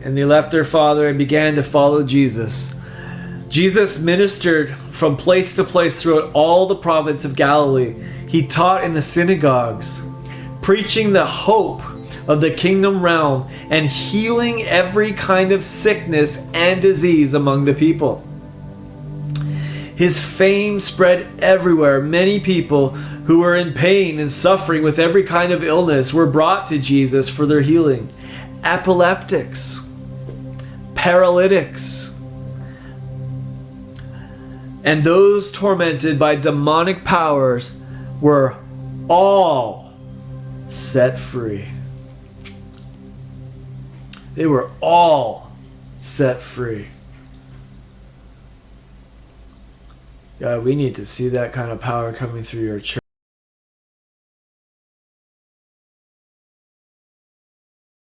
and they left their father and began to follow Jesus. Jesus ministered from place to place throughout all the province of Galilee. He taught in the synagogues, preaching the hope of the kingdom realm and healing every kind of sickness and disease among the people. His fame spread everywhere. Many people who were in pain and suffering with every kind of illness were brought to Jesus for their healing. Epileptics, paralytics, and those tormented by demonic powers were all set free. They were all set free. God, we need to see that kind of power coming through your church.